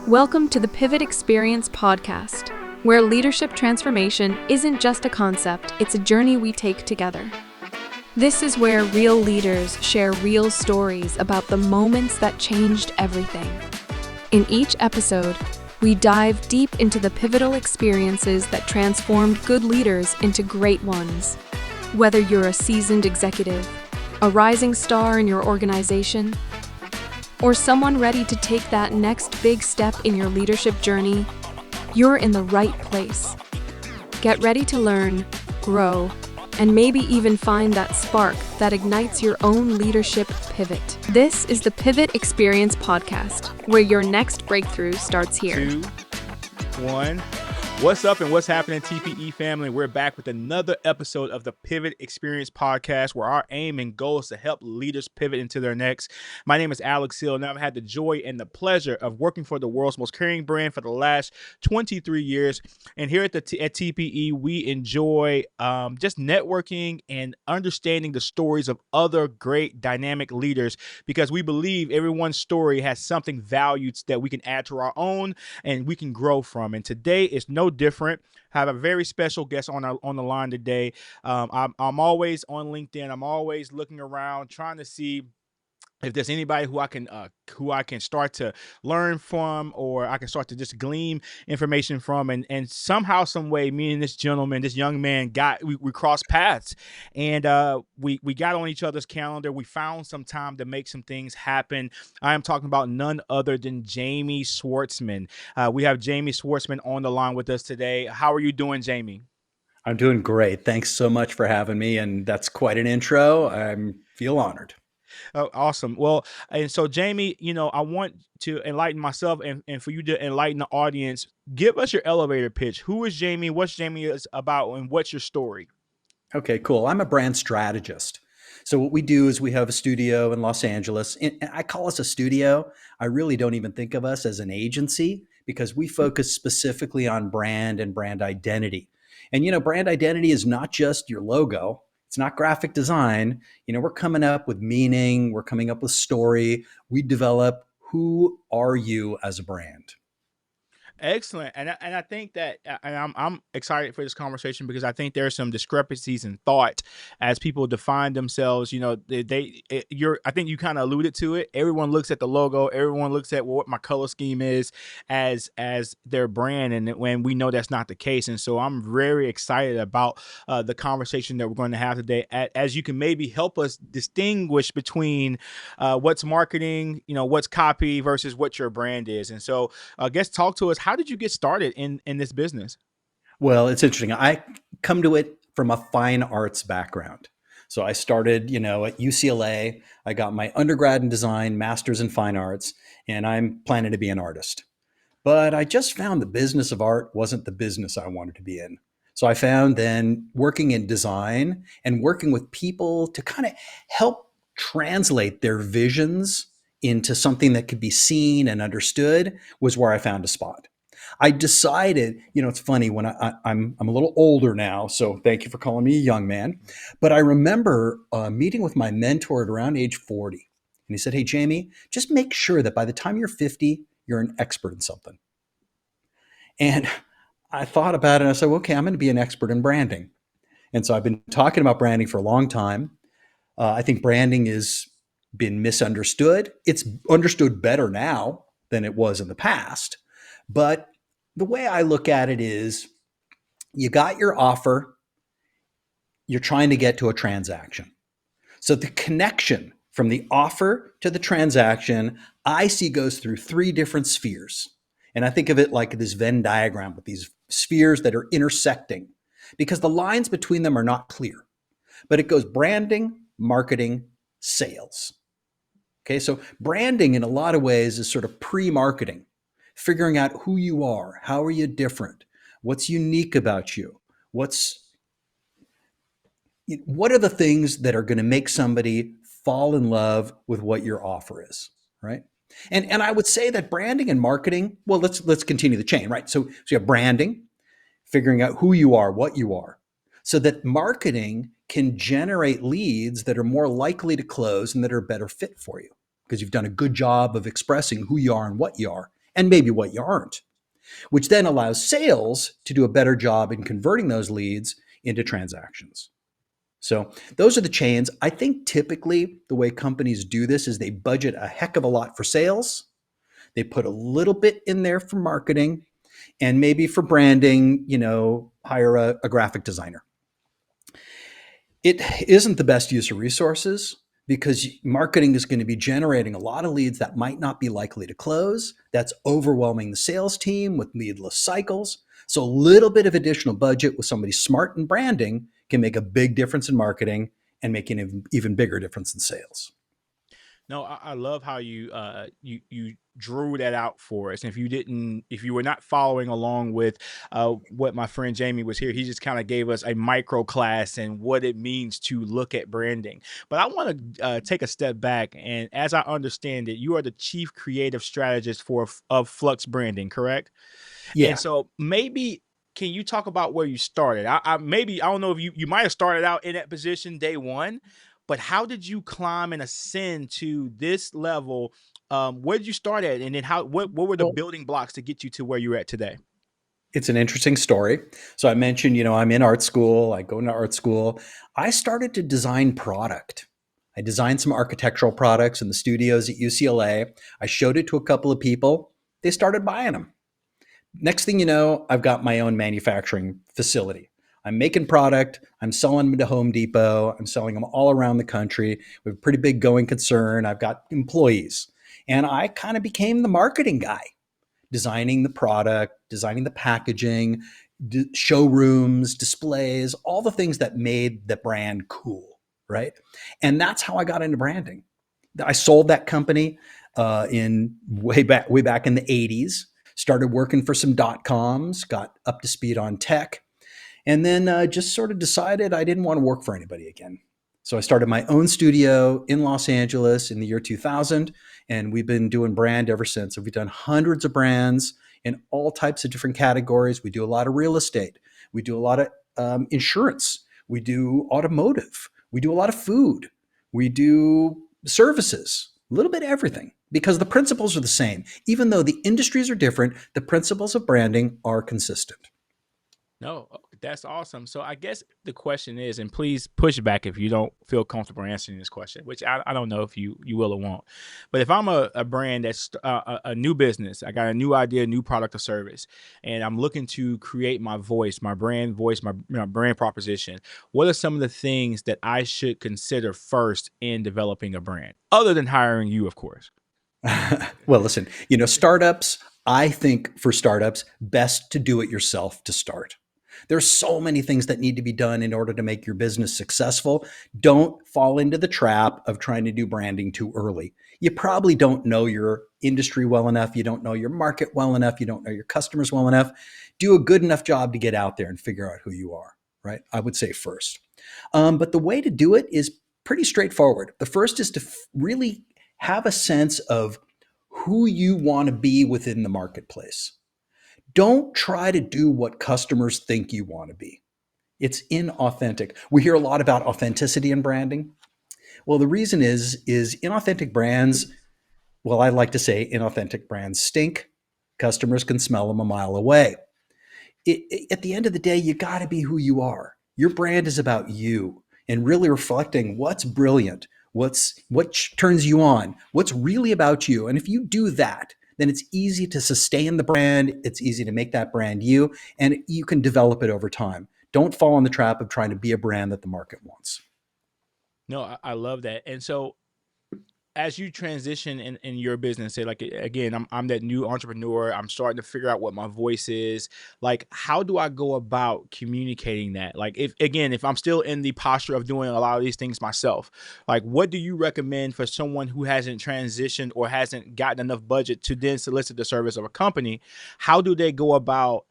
Welcome to the Pivot Experience podcast, where leadership transformation isn't just a concept, it's a journey we take together. This is where real leaders share real stories about the moments that changed everything. In each episode, we dive deep into the pivotal experiences that transformed good leaders into great ones. Whether you're a seasoned executive, a rising star in your organization, or someone ready to take that next big step in your leadership journey, you're in the right place. Get ready to learn, grow, and maybe even find that spark that ignites your own leadership pivot. This is the Pivot Experience podcast, where your next breakthrough starts here. 2, 1. What's up and what's happening, TPE family? We're back with another episode of the Pivot Experience podcast, where our aim and goal is to help leaders pivot into their next. My name is Alex Hill, and I've had the joy and the pleasure of working for the world's most caring brand for the last 23 years. And here at TPE, we enjoy just networking and understanding the stories of other great dynamic leaders, because we believe everyone's story has something valued that we can add to our own and we can grow from. And today is no different. I have a very special guest on the line today. I'm always on LinkedIn. I'm always looking around, trying to see if there's anybody who I can start to learn from, or I can start to just glean information from, and somehow, some way, me and this gentleman, this young man, we crossed paths, and we got on each other's calendar. We found some time to make some things happen. I am talking about none other than Jamie Schwartzman. We have Jamie Schwartzman on the line with us today. How are you doing, Jamie? I'm doing great. Thanks so much for having me. And that's quite an intro. I feel honored. Oh, awesome. Well, and so Jamie, I want to enlighten myself and for you to enlighten the audience. Give us your elevator pitch. Who is Jamie? What's Jamie is about, and what's your story? Okay, cool. I'm a brand strategist. So what we do is we have a studio in Los Angeles. And I call us a studio. I really don't even think of us as an agency, because we focus specifically on brand and brand identity. And brand identity is not just your logo. It's not graphic design. We're coming up with meaning. We're coming up with story. We develop who are you as a brand. Excellent, and I think that, and I'm excited for this conversation, because I think there are some discrepancies in thought as people define themselves. I think you kind of alluded to it. Everyone looks at the logo. Everyone looks at what my color scheme is as their brand, and when we know that's not the case. And so I'm very excited about the conversation that we're going to have today, as you can maybe help us distinguish between what's marketing, what's copy versus what your brand is. And so I guess talk to us. How did you get started in this business? Well, it's interesting. I come to it from a fine arts background. So I started, at UCLA. I got my undergrad in design, master's in fine arts, and I'm planning to be an artist. But I just found the business of art wasn't the business I wanted to be in. So I found then working in design and working with people to kind of help translate their visions into something that could be seen and understood was where I found a spot. I decided, it's funny when I'm a little older now, so thank you for calling me a young man. But I remember meeting with my mentor at around age 40. And he said, "Hey, Jamie, just make sure that by the time you're 50, you're an expert in something." And I thought about it and I said, okay, I'm going to be an expert in branding. And so I've been talking about branding for a long time. I think branding has been misunderstood. It's understood better now than it was in the past. But the way I look at it is, you got your offer, you're trying to get to a transaction. So the connection from the offer to the transaction, I see, goes through 3 different spheres. And I think of it like this Venn diagram with these spheres that are intersecting, because the lines between them are not clear. But it goes branding, marketing, sales. Okay, so branding in a lot of ways is sort of pre-marketing, figuring out who you are, how are you different, what's unique about you, what are the things that are going to make somebody fall in love with what your offer is, right? And I would say that branding and marketing, well, let's continue the chain, right? So you have branding, figuring out who you are, what you are, so that marketing can generate leads that are more likely to close and that are a better fit for you, because you've done a good job of expressing who you are and what you are. and maybe what you aren't, which then allows sales to do a better job in converting those leads into transactions. So those are the chains. I think typically the way companies do this is they budget a heck of a lot for sales. They put a little bit in there for marketing, and maybe for branding, hire a graphic designer. It isn't the best use of resources because marketing is going to be generating a lot of leads that might not be likely to close. That's overwhelming the sales team with needless cycles. So a little bit of additional budget with somebody smart in branding can make a big difference in marketing and make an even bigger difference in sales. No, I love how you drew that out for us. And if you were not following along with what my friend Jamie was here, he just kind of gave us a micro class and what it means to look at branding. But I want to take a step back, and as I understand it, you are the chief creative strategist of Flux Branding, correct? And Yeah. so maybe can you talk about where you started? Maybe I don't know if you might have started out in that position day one, but how did you climb and ascend to this level? Where did you start at, and then what were the Well, building blocks to get you to where you're at today? it's an interesting story. So I mentioned, I'm in art school. I go into art school. I started to design product. I designed some architectural products in the studios at UCLA. I showed it to a couple of people. They started buying them. Next thing you know, I've got my own manufacturing facility. I'm making product. I'm selling them to Home Depot. I'm selling them all around the country. We have a pretty big going concern. I've got employees. And I kind of became the marketing guy, designing the product, designing the packaging, showrooms, displays, all the things that made the brand cool, right? And that's how I got into branding. I sold that company in way back in the 80s. Started working for some .coms, got up to speed on tech, and then just sort of decided I didn't want to work for anybody again. So I started my own studio in Los Angeles in the year 2000, and we've been doing brand ever since. So we've done hundreds of brands in all types of different categories. We do a lot of real estate. We do a lot of insurance. We do automotive. We do a lot of food. We do services, a little bit of everything, because the principles are the same. Even though the industries are different, the principles of branding are consistent. No, that's awesome. So I guess the question is, and please push back if you don't feel comfortable answering this question, which I don't know if you will or won't. But if I'm a brand that's a new business, I got a new idea, new product or service, and I'm looking to create my brand voice, my brand proposition, what are some of the things that I should consider first in developing a brand, other than hiring you, of course? Well, listen, startups, I think for startups, best to do it yourself to start. There's so many things that need to be done in order to make your business successful. Don't fall into the trap of trying to do branding too early. You probably don't know your industry well enough. You don't know your market well enough. You don't know your customers well enough. Do a good enough job to get out there and figure out who you are, right? I would say first. But the way to do it is pretty straightforward. The first is to really have a sense of who you want to be within the marketplace. Don't try to do what customers think you want to be. It's inauthentic. We hear a lot about authenticity in branding. Well, the reason is inauthentic brands, well, I like to say inauthentic brands stink. Customers can smell them a mile away. At the end of the day, you got to be who you are. Your brand is about you and really reflecting what's brilliant, what turns you on, what's really about you. And if you do that, then it's easy to sustain the brand. It's easy to make that brand you, and you can develop it over time. Don't fall in the trap of trying to be a brand that the market wants. No, I love that. And so as you transition in your business, say like again, I'm that new entrepreneur. I'm starting to figure out what my voice is. Like, how do I go about communicating that? Like, if I'm still in the posture of doing a lot of these things myself, like, what do you recommend for someone who hasn't transitioned or hasn't gotten enough budget to then solicit the service of a company? How do they go about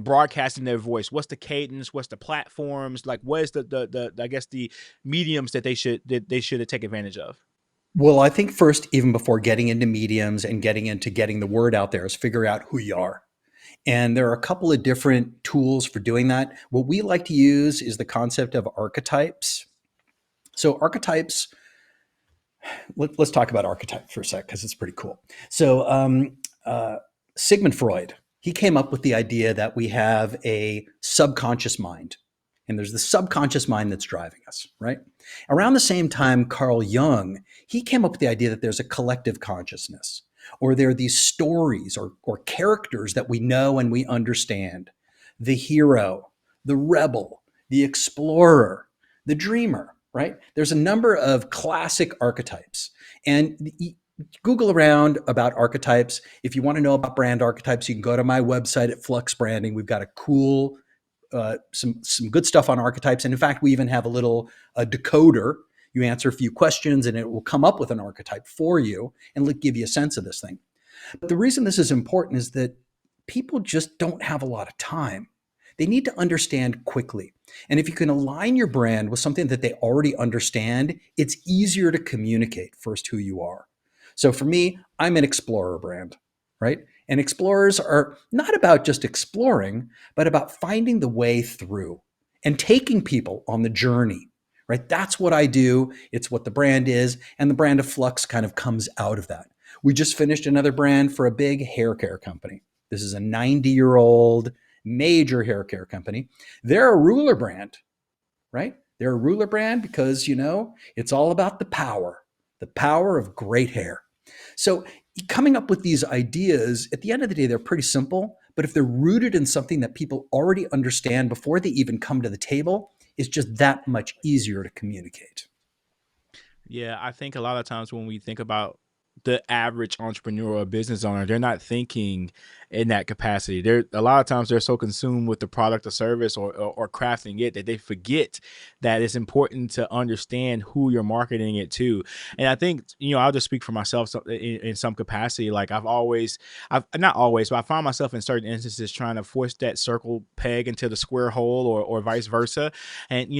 broadcasting their voice? What's the cadence? What's the platforms? Like, what is the I guess the mediums that they should take advantage of? Well, I think first, even before getting into mediums and getting into getting the word out there, is figure out who you are. And there are a couple of different tools for doing that. What we like to use is the concept of archetypes. So archetypes Let's talk about archetypes for a sec because it's pretty cool. So uh, Sigmund Freud, he came up with the idea that we have a subconscious mind, and there's the subconscious mind that's driving us, right? Around the same time, Carl Jung, he came up with the idea that there's a collective consciousness, or there are these stories or characters that we know and we understand. The hero, the rebel, the explorer, the dreamer, right? There's a number of classic archetypes. And Google around about archetypes. If you want to know about brand archetypes, you can go to my website at Flux Branding. We've got a cool, some good stuff on archetypes. And in fact, we even have a decoder. You answer a few questions and it will come up with an archetype for you and give you a sense of this thing. But the reason this is important is that people just don't have a lot of time. They need to understand quickly. And if you can align your brand with something that they already understand, it's easier to communicate first who you are. So for me, I'm an explorer brand, right? And explorers are not about just exploring, but about finding the way through and taking people on the journey, right? That's what I do. It's what the brand is. And the brand of Flux kind of comes out of that. We just finished another brand for a big hair care company. This is a 90-year-old major hair care company. They're a ruler brand, right? They're a ruler brand because, it's all about the power of great hair. So coming up with these ideas, at the end of the day, they're pretty simple, but if they're rooted in something that people already understand before they even come to the table, it's just that much easier to communicate. Yeah, I think a lot of times when we think about the average entrepreneur or business owner, they're not thinking in that capacity. They're a lot of times they're so consumed with the product or service or crafting it that they forget that it's important to understand who you're marketing it to. And I think, I'll just speak for myself in some capacity. Like I've not always, but I find myself in certain instances trying to force that circle peg into the square hole or vice versa. And,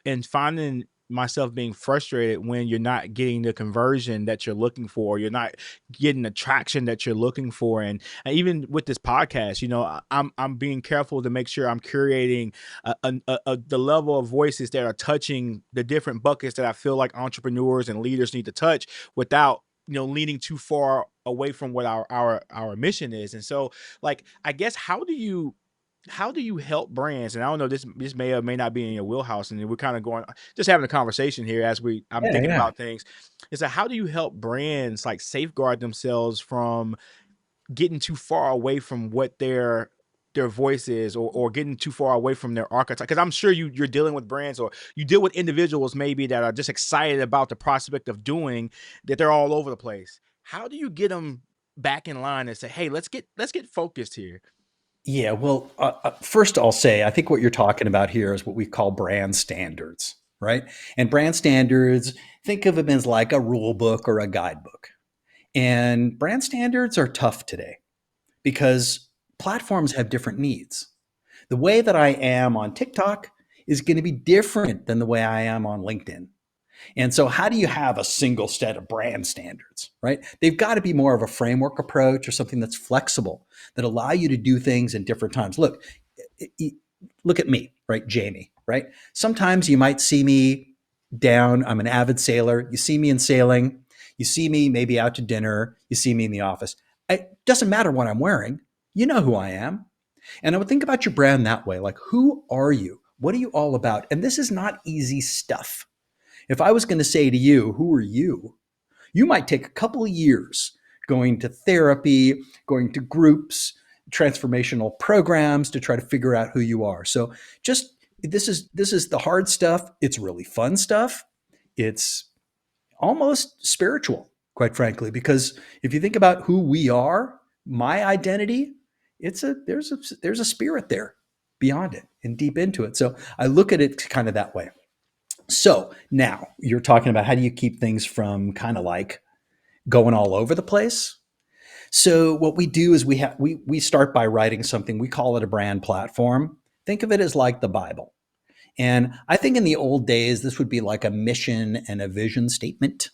and finding myself being frustrated when you're not getting the conversion that you're looking for, you're not getting the traction that you're looking for. And even with this podcast, I'm being careful to make sure I'm curating the level of voices that are touching the different buckets that I feel like entrepreneurs and leaders need to touch without leaning too far away from what our mission is. And so, like, I guess, how do you help brands? And I don't know, this may or may not be in your wheelhouse, and we're kind of just having a conversation here as I'm Yeah, thinking yeah. about things. Is that how do you help brands like safeguard themselves from getting too far away from what their voice is, or getting too far away from their archetype? Because I'm sure you're dealing with brands, or you deal with individuals maybe that are just excited about the prospect of doing that. They're all over the place. How do you get them back in line and say, hey, let's get focused here? Yeah, well, first I'll say, I think what you're talking about here is what we call brand standards, right? And brand standards, think of them as like a rule book or a guidebook. And brand standards are tough today because platforms have different needs. The way that I am on TikTok is going to be different than the way I am on LinkedIn. And so, how do you have a single set of brand standards, right? They've got to be more of a framework approach or something that's flexible that allow you to do things in different times. Look at me, right? Jamie, right? Sometimes you might see me down. I'm an avid sailor. You see me in sailing. You see me maybe out to dinner. You see me in the office. It doesn't matter what I'm wearing. You know who I am. And I would think about your brand that way. Like, who are you? What are you all about? And this is not easy stuff. If I was going to say to you, who are you? You might take a couple of years going to therapy, going to groups, transformational programs to try to figure out who you are. So just this is the hard stuff. It's really fun stuff. It's almost spiritual, quite frankly, because if you think about who we are, my identity, there's a spirit there beyond it and deep into it. So I look at it kind of that way. So now you're talking about how do you keep things from kind of like going all over the place? So what we do is we start by writing something. We call it a brand platform. Think of it as like the Bible. And I think in the old days, this would be like a mission and a vision statement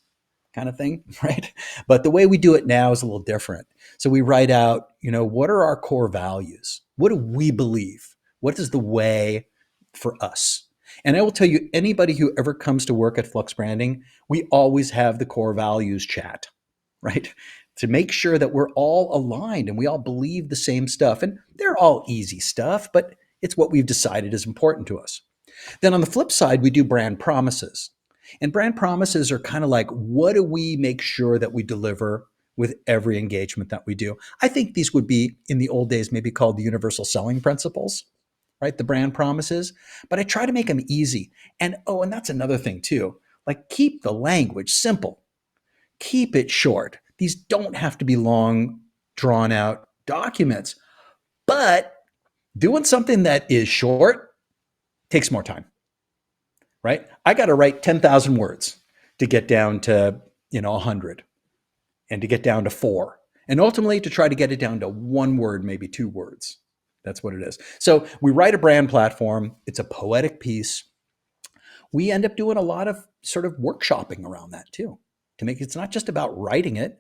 kind of thing, right? But the way we do it now is a little different. So we write out, what are our core values? What do we believe? What is the way for us? And I will tell you, anybody who ever comes to work at Flux Branding, we always have the core values chat, right? To make sure that we're all aligned and we all believe the same stuff. And they're all easy stuff, but it's what we've decided is important to us. Then on the flip side, we do brand promises. And brand promises are kind of like, what do we make sure that we deliver with every engagement that we do? I think these would be, in the old days, maybe called the universal selling principles, right? The brand promises. But I try to make them easy. And oh, and that's another thing too. Like, keep the language simple, keep it short. These don't have to be long, drawn out documents. But doing something that is short takes more time, right? I got to write 10,000 words to get down to, 100, and to get down to 4, and ultimately to try to get it down to 1 word, maybe 2 words. That's what it is. So we write a brand platform. It's a poetic piece. We end up doing a lot of sort of workshopping around that too, to make it's not just about writing it,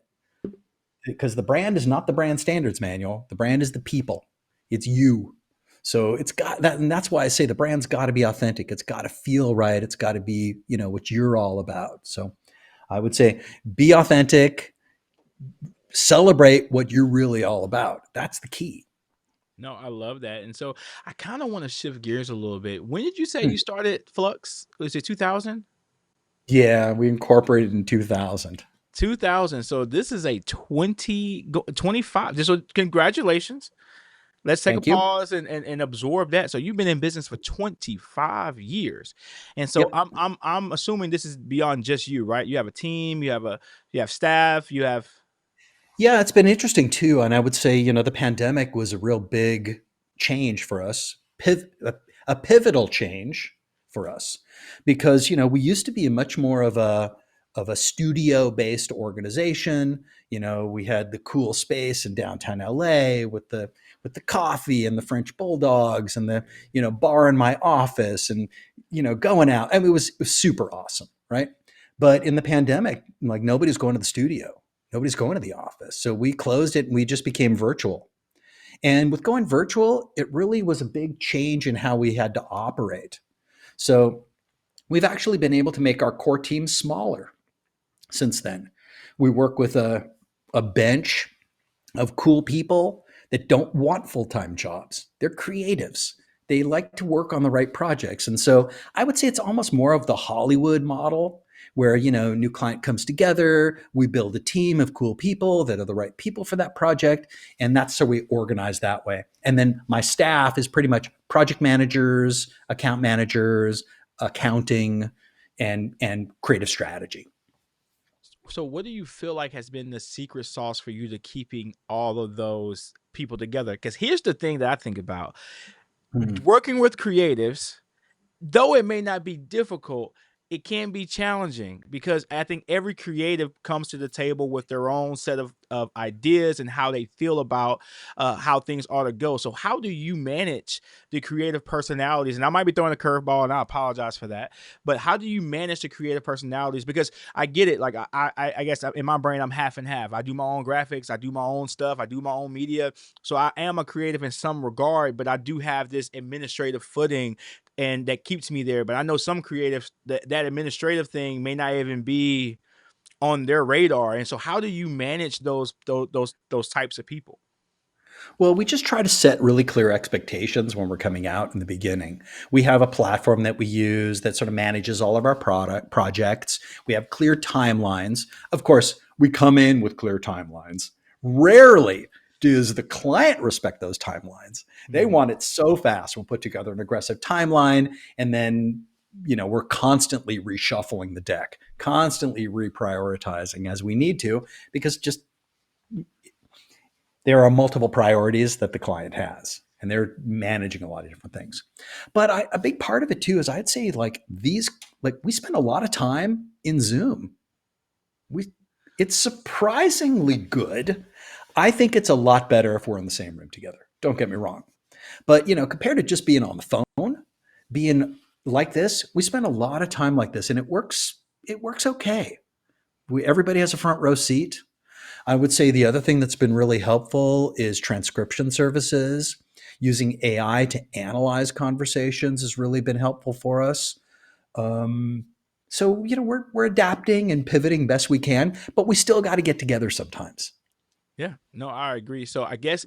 because the brand is not the brand standards manual. The brand is the people. It's you. So it's got that, and that's why I say the brand's got to be authentic. It's got to feel right. It's got to be, what you're all about. So I would say be authentic, celebrate what you're really all about. That's the key. No, I love that. And so I kind of want to shift gears a little bit. When did you say Hmm. you started Flux? Was it 2000? Yeah, we incorporated in 2000. 2000. So this is a 25. So congratulations. Let's take a Thank you. pause and absorb that. So you've been in business for 25 years. And so Yep. I'm assuming this is beyond just you, right? You have a team, you have staff, you have. Yeah, it's been interesting too. And I would say, the pandemic was a real big change for us, a pivotal change for us, because, we used to be much more of a studio based organization. We had the cool space in downtown LA with the coffee and the French bulldogs and the, bar in my office and, going out. I mean, it was super awesome. Right. But in the pandemic, like, nobody's going to the studio. Nobody's going to the office. So we closed it and we just became virtual. And with going virtual, it really was a big change in how we had to operate. So we've actually been able to make our core team smaller since then. We work with a bench of cool people that don't want full-time jobs. They're creatives. They like to work on the right projects. And so I would say it's almost more of the Hollywood model where, new client comes together, we build a team of cool people that are the right people for that project. And that's how we organize that way. And then my staff is pretty much project managers, account managers, accounting, and creative strategy. So what do you feel like has been the secret sauce for you to keeping all of those people together? Because here's the thing that I think about. Hmm. Working with creatives, though it may not be difficult, it can be challenging because I think every creative comes to the table with their own set of ideas and how they feel about how things ought to go. So how do you manage the creative personalities? And I might be throwing a curveball and I apologize for that, but how do you manage the creative personalities? Because I get it. Like I guess in my brain, I'm half and half. I do my own graphics. I do my own stuff. I do my own media. So I am a creative in some regard, but I do have this administrative footing and that keeps me there. But I know some creatives that administrative thing may not even be on their radar. And so how do you manage those types of people? Well, we just try to set really clear expectations when we're coming out in the beginning. We have a platform that we use that sort of manages all of our product projects. We have clear timelines. Of course, we come in with clear timelines. Rarely does the client respect those timelines. They want it so fast. We'll put together an aggressive timeline, and then we're constantly reshuffling the deck, constantly reprioritizing as we need to, because just there are multiple priorities that the client has, and they're managing a lot of different things. But a big part of it too is, I'd say, like we spend a lot of time in Zoom. It's surprisingly good. I think it's a lot better if we're in the same room together. Don't get me wrong. But compared to just being on the phone, being like this, we spend a lot of time like this, and it works. It works okay. Everybody has a front row seat. I would say the other thing that's been really helpful is transcription services. Using AI to analyze conversations has really been helpful for us. So, we're adapting and pivoting best we can, but we still got to get together sometimes. Yeah, no, I agree. So I guess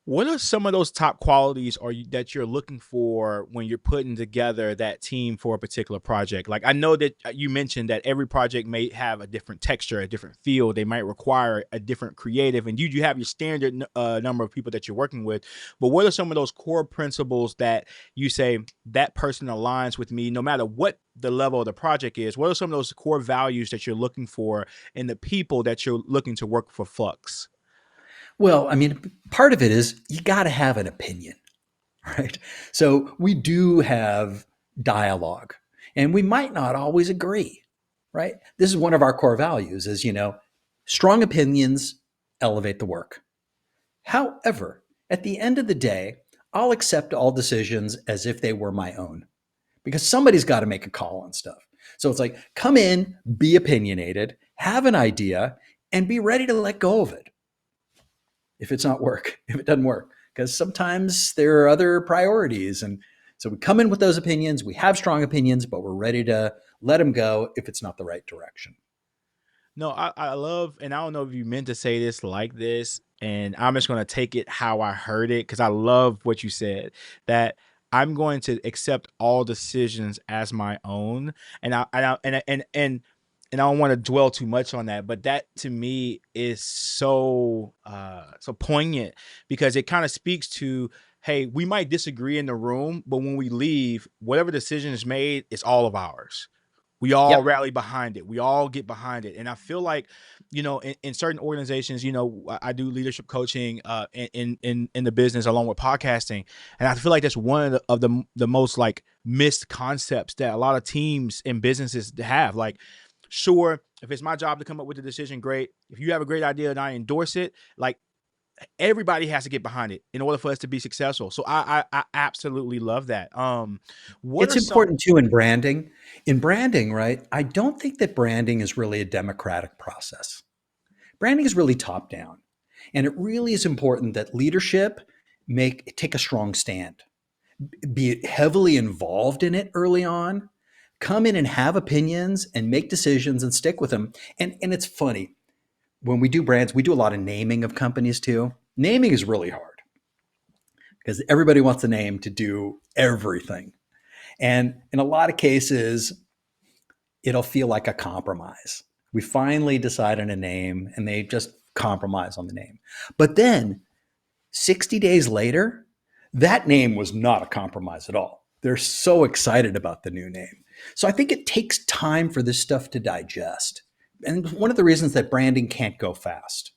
what are some of those top qualities that you're looking for when you're putting together that team for a particular project? Like I know that you mentioned that every project may have a different texture, a different feel. They might require a different creative, and you have your standard number of people that you're working with. But what are some of those core principles that you say that person aligns with me, no matter what the level of the project is? What are some of those core values that you're looking for in the people that you're looking to work for Flux? Well, I mean, part of it is you got to have an opinion, right? So we do have dialogue, and we might not always agree, right? This is one of our core values is, strong opinions elevate the work. However, at the end of the day, I'll accept all decisions as if they were my own because somebody's got to make a call on stuff. So it's like, come in, be opinionated, have an idea, and be ready to let go of it if it doesn't work, because sometimes there are other priorities. And so we come in with those opinions, we have strong opinions, but we're ready to let them go if it's not the right direction. No, I love, and I don't know if you meant to say this like this, and I'm just going to take it how I heard it because I love what you said, that I'm going to accept all decisions as my own, and I don't want to dwell too much on that, but that to me is so poignant because it kind of speaks to, hey, we might disagree in the room, but when we leave, whatever decision is made, it's all of ours. We all Yep. rally behind it. We all get behind it. And I feel like, in certain organizations, I do leadership coaching in the business along with podcasting. And I feel like that's one of the most like missed concepts that a lot of teams and businesses have. Like, sure, if it's my job to come up with the decision, great. If you have a great idea and I endorse it, like everybody has to get behind it in order for us to be successful. So I absolutely love that. What It's are some important too in branding. In branding, right? I don't think that branding is really a democratic process. Branding is really top down. And it really is important that leadership take a strong stand, be heavily involved in it early on, come in and have opinions and make decisions and stick with them. And it's funny, when we do brands, we do a lot of naming of companies too. Naming is really hard because everybody wants a name to do everything. And in a lot of cases, it'll feel like a compromise. We finally decide on a name and they just compromise on the name. But then 60 days later, that name was not a compromise at all. They're so excited about the new name. So I think it takes time for this stuff to digest. And one of the reasons that branding can't go fast.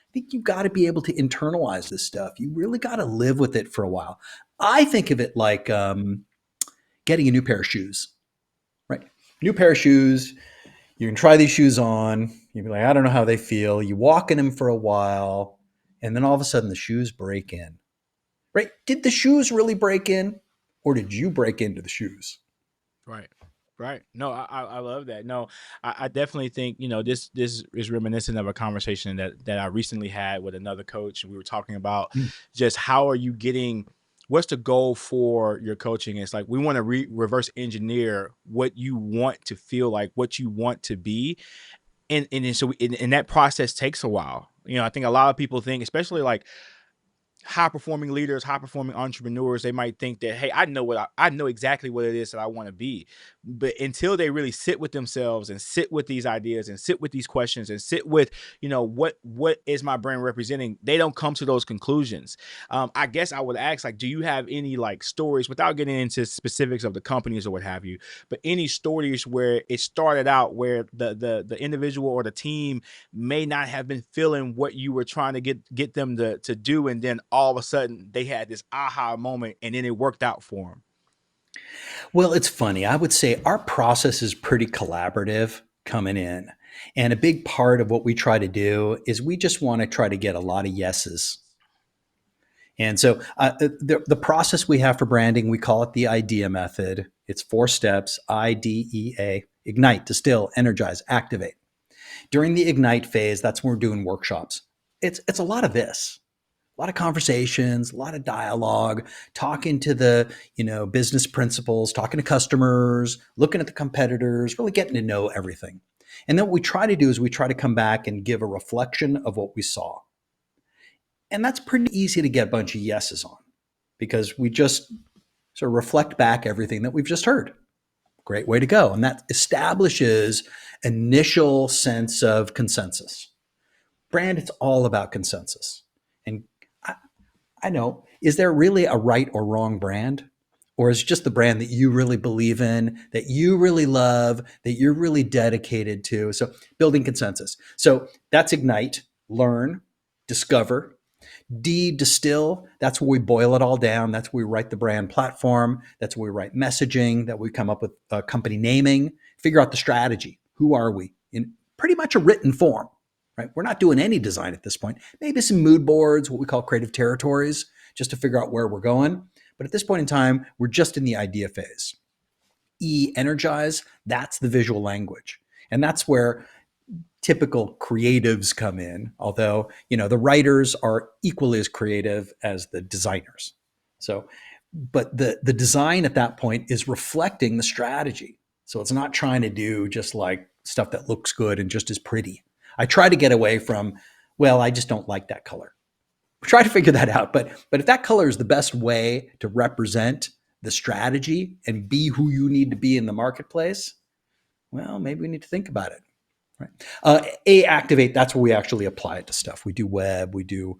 I think you've got to be able to internalize this stuff. You really got to live with it for a while. I think of it like getting a new pair of shoes, right? New pair of shoes. You can try these shoes on. You'd be like, I don't know how they feel. You walk in them for a while, and then all of a sudden the shoes break in, right? Did the shoes really break in, or did you break into the shoes? Right. Right. No, I love that. No, I definitely think, this is reminiscent of a conversation that I recently had with another coach. And we were talking about Mm. just how are you what's the goal for your coaching? It's like we want to reverse engineer what you want to feel like, what you want to be. And that process takes a while. I think a lot of people think, especially like high performing leaders, high performing entrepreneurs, they might think that, hey, I know exactly what it is that I want to be. But until they really sit with themselves and sit with these ideas and sit with these questions and sit with, what is my brand representing, they don't come to those conclusions. I guess I would ask, like, do you have any like stories without getting into specifics of the companies or what have you, but any stories where it started out where the individual or the team may not have been feeling what you were trying to get them to do, and then all of a sudden they had this aha moment and then it worked out for them? Well, it's funny. I would say our process is pretty collaborative coming in. And a big part of what we try to do is we just want to try to get a lot of yeses. And so the process we have for branding, we call it the IDEA method. It's 4 steps: IDEA: ignite, distill, energize, activate. During the ignite phase, that's when we're doing workshops. It's a lot of this. A lot of conversations, a lot of dialogue, talking to the, business principals, talking to customers, looking at the competitors, really getting to know everything. And then what we try to do is we try to come back and give a reflection of what we saw. And that's pretty easy to get a bunch of yeses on because we just sort of reflect back everything that we've just heard. Great way to go. And that establishes initial sense of consensus. Brand, it's all about consensus. And I know, is there really a right or wrong brand? Or is it just the brand that you really believe in, that you really love, that you're really dedicated to? So building consensus. So that's ignite, learn, discover. D, distill. That's where we boil it all down. That's where we write the brand platform. That's where we write messaging, that we come up with company naming, figure out the strategy. Who are we? In pretty much a written form, right? We're not doing any design at this point. Maybe some mood boards, what we call creative territories, just to figure out where we're going. But at this point in time, we're just in the idea phase. E, energize. That's the visual language. And that's where typical creatives come in, although, the writers are equally as creative as the designers. So, but the design at that point is reflecting the strategy. So it's not trying to do just like stuff that looks good and just is pretty. I try to get away from, well, I just don't like that color. Try to figure that out. But if that color is the best way to represent the strategy and be who you need to be in the marketplace, well, maybe we need to think about it. Right. A, activate, that's where we actually apply it to stuff. We do web, we do,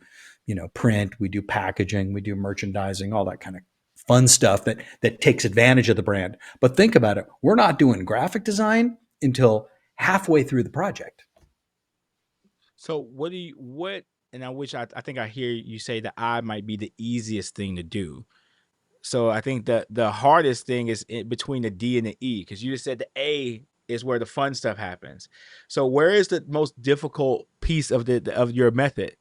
print, we do packaging, we do merchandising, all that kind of fun stuff that takes advantage of the brand. But think about it. We're not doing graphic design until halfway through the project. So and I think I hear you say the I might be the easiest thing to do. So I think that the hardest thing is between the D and the E, because you just said the A is where the fun stuff happens. So where is the most difficult piece of your method?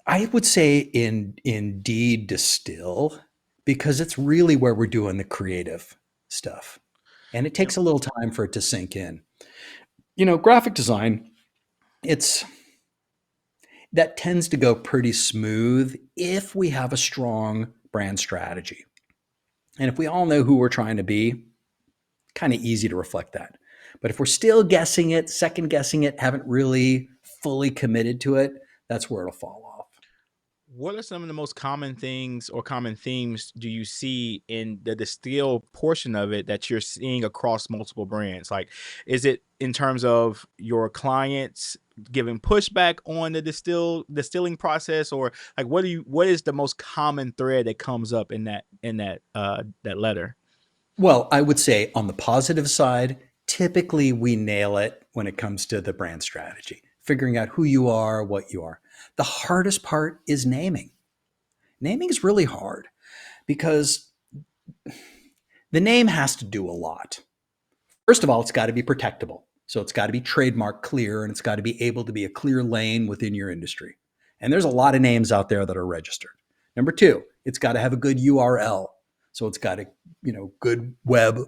I would say in D, distill, because it's really where we're doing the creative stuff. And it takes a little time for it to sink in. Graphic design, that tends to go pretty smooth if we have a strong brand strategy. And if we all know who we're trying to be, kind of easy to reflect that. But if we're still guessing it, second guessing it, haven't really fully committed to it, that's where it'll fall off. What are some of the most common things or common themes do you see in the distill portion of it that you're seeing across multiple brands? Like, is it in terms of your clients giving pushback on the distilling process, or like what is the most common thread that comes up in that letter? Well, I would say on the positive side, typically we nail it when it comes to the brand strategy, figuring out who you are, what you are. The hardest part is naming. Naming is really hard because the name has to do a lot. First of all, it's got to be protectable. So it's got to be trademark clear, and it's got to be able to be a clear lane within your industry. And there's a lot of names out there that are registered. Number two, it's got to have a good URL. So it's got a, good web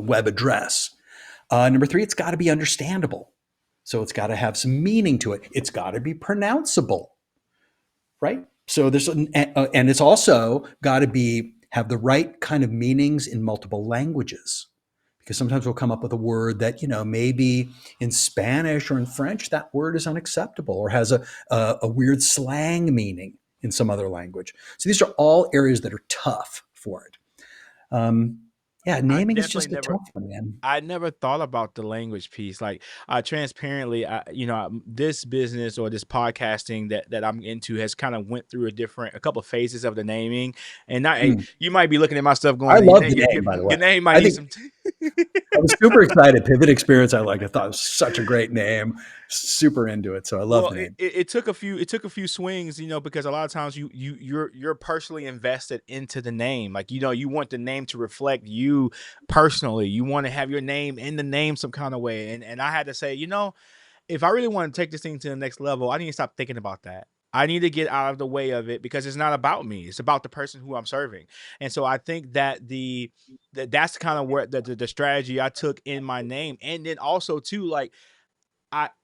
address. Number three, it's got to be understandable. So it's got to have some meaning to it. It's got to be pronounceable, right? So and it's also got to have the right kind of meanings in multiple languages. Because sometimes we'll come up with a word that, maybe in Spanish or in French, that word is unacceptable or has a weird slang meaning in some other language. So these are all areas that are tough for it. Naming is just a tough one, man. I never thought about the language piece. Like, transparently, this business or this podcasting that I'm into has kind of went through a couple of phases of the naming. And you might be looking at my stuff I going, love the name, by the way. Your name might need some. I was super excited. Pivot Experience, I thought it was such a great name. Super into it. So I love the name. It took a few swings, because a lot of times you're personally invested into the name. Like, you want the name to reflect you personally. You want to have your name in the name some kind of way. And I had to say, if I really want to take this thing to the next level, I need to stop thinking about that. I need to get out of the way of it because it's not about me. It's about the person who I'm serving. And so I think that that's kind of where the strategy I took in my name. And then also too, like,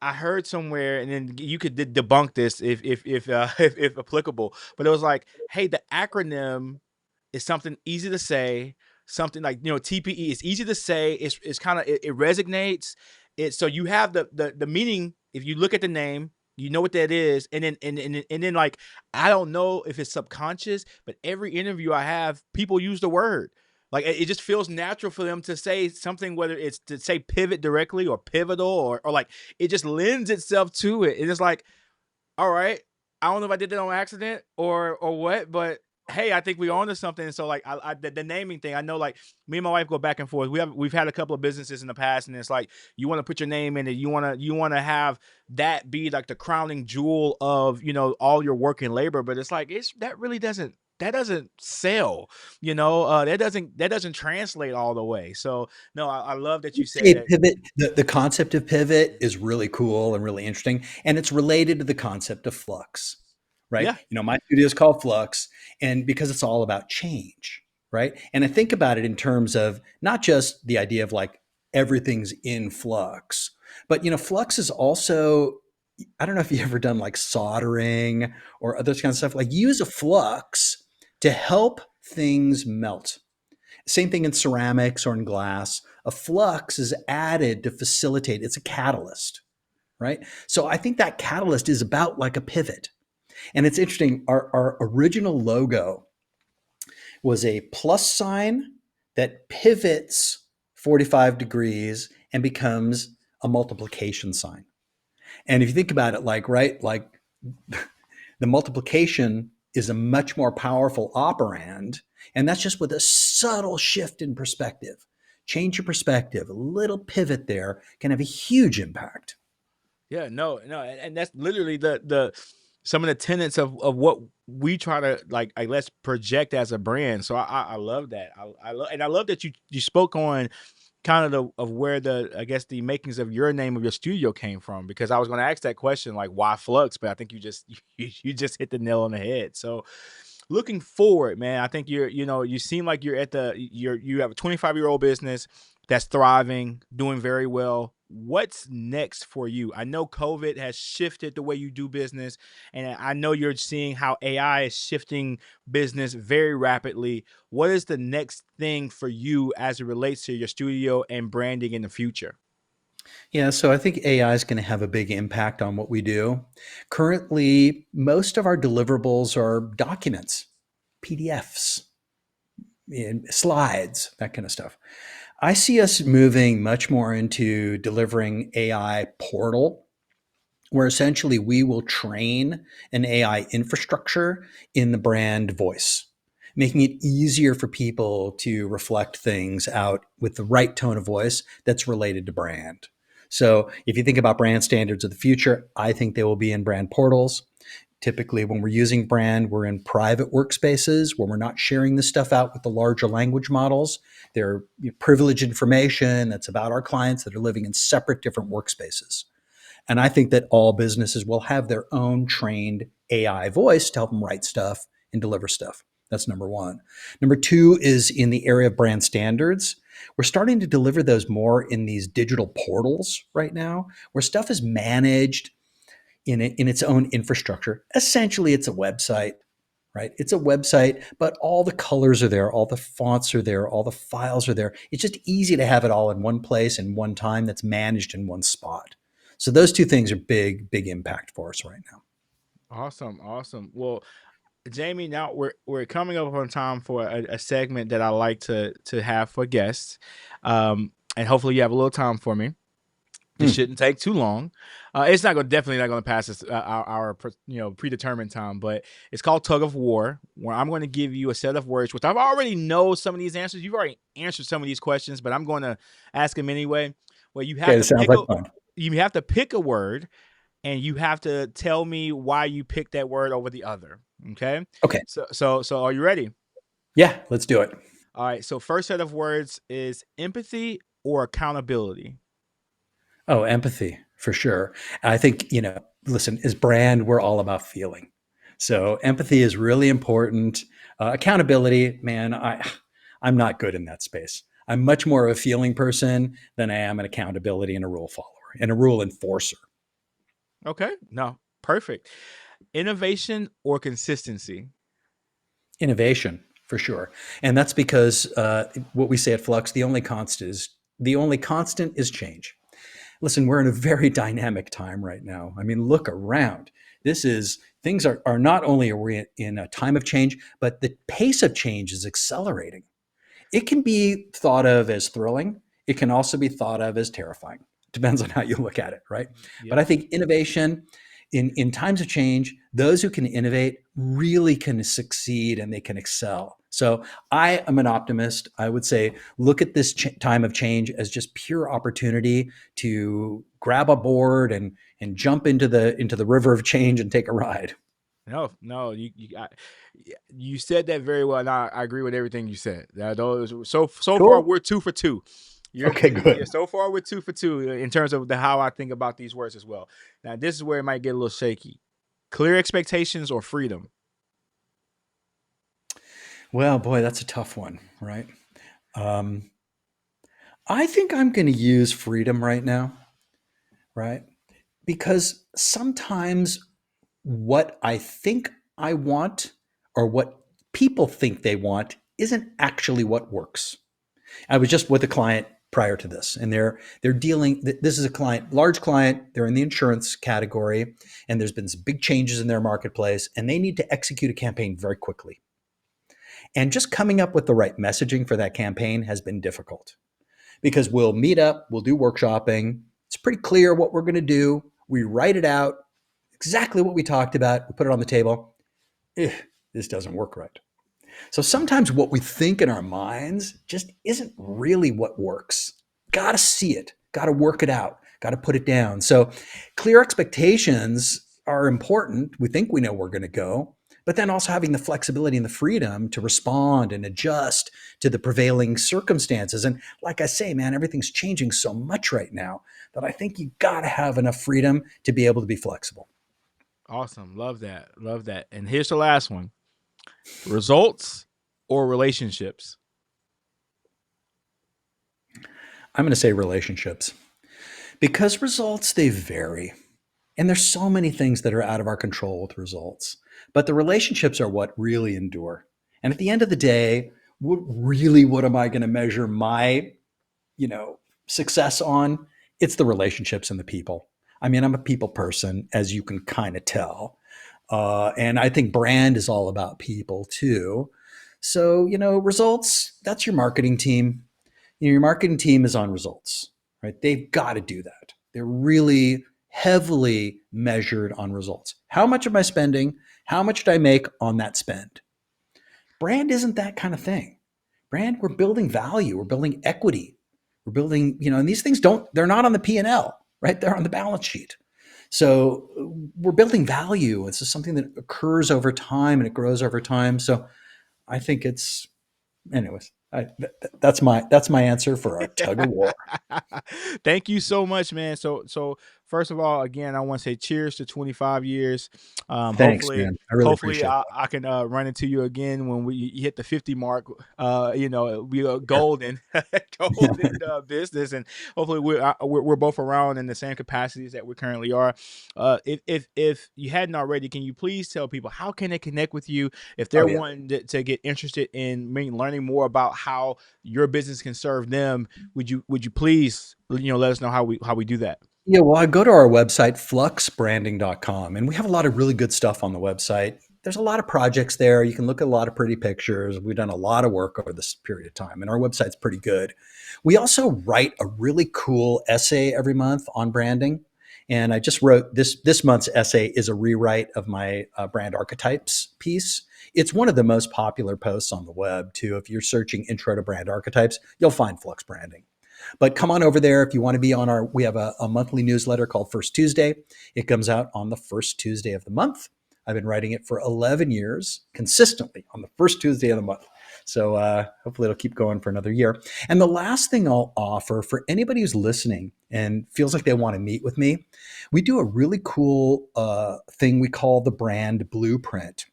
I heard somewhere, and then you could debunk this if applicable, but it was like, hey, the acronym is something easy to say, something like, TPE is easy to say. It's kind of, it resonates. So you have the meaning. If you look at the name, you know what that is, and then like, I don't know if it's subconscious, but every interview I have, people use the word. Like, it just feels natural for them to say something, whether it's to say pivot directly or pivotal, or like, it just lends itself to it. And it's like, all right, I don't know if I did that on accident or what, but hey, I think we on to something. So like, the naming thing, I know, like, me and my wife go back and forth. We've had a couple of businesses in the past, and it's like, you want to put your name in it. You want to have that be like the crowning jewel of, all your work and labor. But it's like, that doesn't sell, that doesn't translate all the way. So no, I love that you said Say that. pivot. The concept of pivot is really cool and really interesting, and it's related to the concept of flux, right? Yeah. My studio is called Flux, and because it's all about change, right? And I think about it in terms of not just the idea of like everything's in flux, but flux is also, I don't know if you've ever done like soldering or other kinds of stuff. Like, use a flux to help things melt. Same thing in ceramics or in glass. A flux is added to facilitate, it's a catalyst, right? So I think that catalyst is about like a pivot. And it's interesting, our original logo was a plus sign that pivots 45 degrees and becomes a multiplication sign. And if you think about it, like, right, like the multiplication is a much more powerful operand. And that's just with a subtle shift in perspective. Change your perspective. A little pivot there can have a huge impact. Yeah, no, and that's literally the some of the tenets of what we try to, like, let's project as a brand. So I love that. I love that you spoke on kind of of where I guess the makings of your name of your studio came from, because I was going to ask that question, like, why Flux, but I think you just you just hit the nail on the head. So looking forward, man, I think you seem like you have a 25-year-old business that's thriving, doing very well. What's next for you? I know COVID has shifted the way you do business, and I know you're seeing how AI is shifting business very rapidly. What is the next thing for you as it relates to your studio and branding in the future? Yeah, so I think AI is going to have a big impact on what we do. Currently, most of our deliverables are documents, PDFs, and slides, that kind of stuff. I see us moving much more into delivering AI portal, where essentially we will train an AI infrastructure in the brand voice, making it easier for people to reflect things out with the right tone of voice that's related to brand. So if you think about brand standards of the future, I think they will be in brand portals. Typically, when we're using brand, we're in private workspaces where we're not sharing this stuff out with the larger language models. They're privileged information that's about our clients that are living in separate different workspaces. And I think that all businesses will have their own trained AI voice to help them write stuff and deliver stuff. That's number one. Number two is in the area of brand standards. We're starting to deliver those more in these digital portals right now, where stuff is managed in its own infrastructure. Essentially, it's a website, right? It's a website, but all the colors are there, all the fonts are there, all the files are there. It's just easy to have it all in one place and one time that's managed in one spot. So those two things are big, big impact for us right now. Awesome, awesome. Well, Jamie, now we're coming up on time for a segment that I like to have for guests, and hopefully you have a little time for me. This Hmm. shouldn't take too long. It's definitely not going to pass us our predetermined time, but it's called Tug-of-war, where I'm going to give you a set of words, which I've already know some of these answers. You've already answered some of these questions, but I'm going to ask them anyway. Where Okay, that sounds like fun. you have to pick a word, and you have to tell me why you picked that word over the other. Okay. Okay. So are you ready? Yeah, let's do it. All right. So first set of words is empathy or accountability. Oh, empathy for sure. I think, listen, as brand, we're all about feeling. So empathy is really important. Accountability, man, I'm not good in that space. I'm much more of a feeling person than I am an accountability and a rule follower. and a rule enforcer. Okay. No, perfect. Innovation or consistency? Innovation, for sure. And that's because what we say at Flux, the only constant is change. Listen, we're in a very dynamic time right now. I mean, look around. Things are not only are we in a time of change, but the pace of change is accelerating. It can be thought of as thrilling. It can also be thought of as terrifying. Depends on how you look at it, right? But Yep. I think innovation in times of change, those who can innovate really can succeed and they can excel. So I am an optimist. I would say look at this time of change as just pure opportunity to grab a board and jump into the river of change and take a ride. No, no, you said that very well, and I agree with everything you said. So far Cool. we're 2 for 2. Okay, Yeah, good. so far we're 2 for 2 in terms of how I think about these words as well. Now this is where it might get a little shaky. Clear expectations or freedom? Well, boy, that's a tough one, right? Um, I think I'm going to use freedom right now, right? Because sometimes what I think I want or what people think they want isn't actually what works. I was just with a client prior to this, and they're dealing. This is a client, large client. They're in the insurance category, and there's been some big changes in their marketplace, and they need to execute a campaign very quickly. And just coming up with the right messaging for that campaign has been difficult because we'll meet up, we'll do workshopping. It's pretty clear what we're going to do. We write it out, exactly what we talked about. We put it on the table. This doesn't work right. So sometimes what we think in our minds just isn't really what works. Got to see it, got to work it out, got to put it down. So clear expectations are important. We think we know where we're going to go, but then also having the flexibility and the freedom to respond and adjust to the prevailing circumstances. And like I say, man, everything's changing so much right now that I think you got to have enough freedom to be able to be flexible. Awesome. Love that. Love that. And here's the last one. Results or relationships? I'm going to say relationships because results, they vary. And there's so many things that are out of our control with results. But the relationships are what really endure. And at the end of the day, what am I going to measure my, success on? It's the relationships and the people. I mean, I'm a people person, as you can kind of tell. And I think brand is all about people too. So, results, that's your marketing team. Your marketing team is on results, right? They've got to do that. They're really heavily measured on results. How much am I spending? How much did I make on that spend? Brand isn't that kind of thing. Brand, we're building value, we're building equity, we're building, and these things they're not on the P&L, right? They're on the balance sheet. So we're building value. It's just something that occurs over time and it grows over time. So I think anyways, that's my answer for our tug of war. Thank you so much, man. So first of all, again, I want to say cheers to 25 years. Thanks, Hopefully, man. I really hopefully appreciate I can run into you again when we hit the 50 mark. We are that. golden, golden business, and hopefully we're both around in the same capacities that we currently are. If you hadn't already, can you please tell people how can they connect with you if Oh they're yeah. wanting to get interested in learning more about how your business can serve them? Would you please let us know how we do that? Yeah, well, I go to our website, fluxbranding.com, and we have a lot of really good stuff on the website. There's a lot of projects there. You can look at a lot of pretty pictures. We've done a lot of work over this period of time, and our website's pretty good. We also write a really cool essay every month on branding. And I just wrote this month's essay is a rewrite of my brand archetypes piece. It's one of the most popular posts on the web, too. If you're searching intro to brand archetypes, you'll find Flux Branding. But come on over there if you want to be on we have a monthly newsletter called First Tuesday. It comes out on the first Tuesday of the month. I've been writing it for 11 years consistently on the first Tuesday of the month. So hopefully it'll keep going for another year. And the last thing I'll offer for anybody who's listening and feels like they want to meet with me, we do a really cool thing we call the brand blueprint.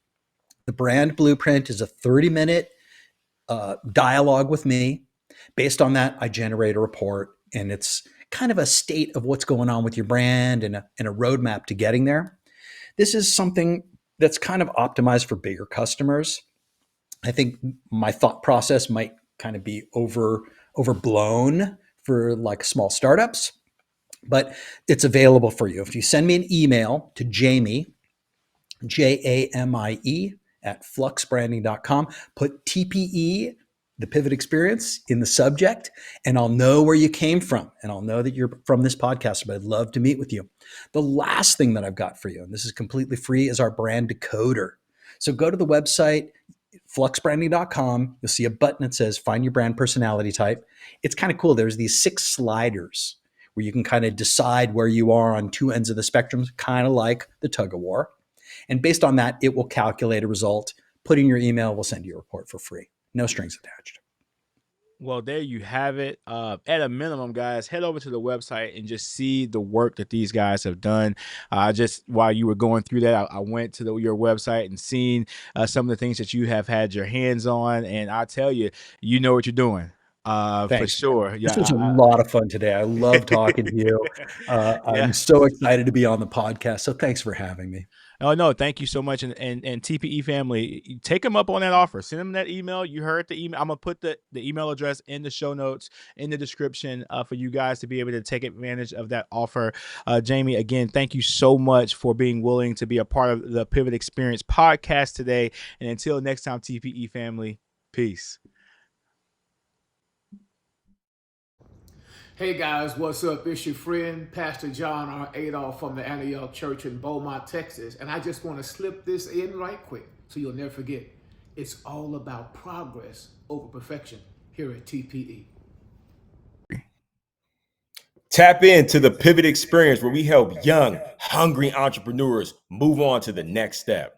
The brand blueprint is a 30-minute dialogue with me. Based on that, I generate a report, and it's kind of a state of what's going on with your brand and a roadmap to getting there. This is something that's kind of optimized for bigger customers. I think my thought process might kind of be overblown for like small startups, but it's available for you. If you send me an email to Jamie, Jamie, at fluxbranding.com, put TPE, the pivot experience, in the subject, and I'll know where you came from. And I'll know that you're from this podcast, but I'd love to meet with you. The last thing that I've got for you, and this is completely free, is our brand decoder. So go to the website, fluxbranding.com. You'll see a button that says find your brand personality type. It's kind of cool. There's these 6 sliders where you can kind of decide where you are on 2 ends of the spectrum, kind of like the tug-of-war. And based on that, it will calculate a result, put in your email, we'll send you a report for free. No strings attached. Well, there you have it. At a minimum, guys, head over to the website and just see the work that these guys have done. Just while you were going through that, I went to your website and seen some of the things that you have had your hands on. And I tell you, you know what you're doing. For Thanks. sure. This was a lot of fun today. I love talking to you. Yeah. I'm so excited to be on the podcast. So thanks for having me. Oh, no, thank you so much. And TPE family, take them up on that offer. Send them that email. You heard the email. I'm going to put the email address in the show notes, in the description, for you guys to be able to take advantage of that offer. Jamie, again, thank you so much for being willing to be a part of the Pivot Experience podcast today. And until next time, TPE family, peace. Hey guys, what's up? It's your friend, Pastor John R. Adolph from the Antioch Church in Beaumont, Texas. And I just want to slip this in right quick so you'll never forget. It's all about progress over perfection here at TPE. Tap into the Pivot Experience where we help young, hungry entrepreneurs move on to the next step.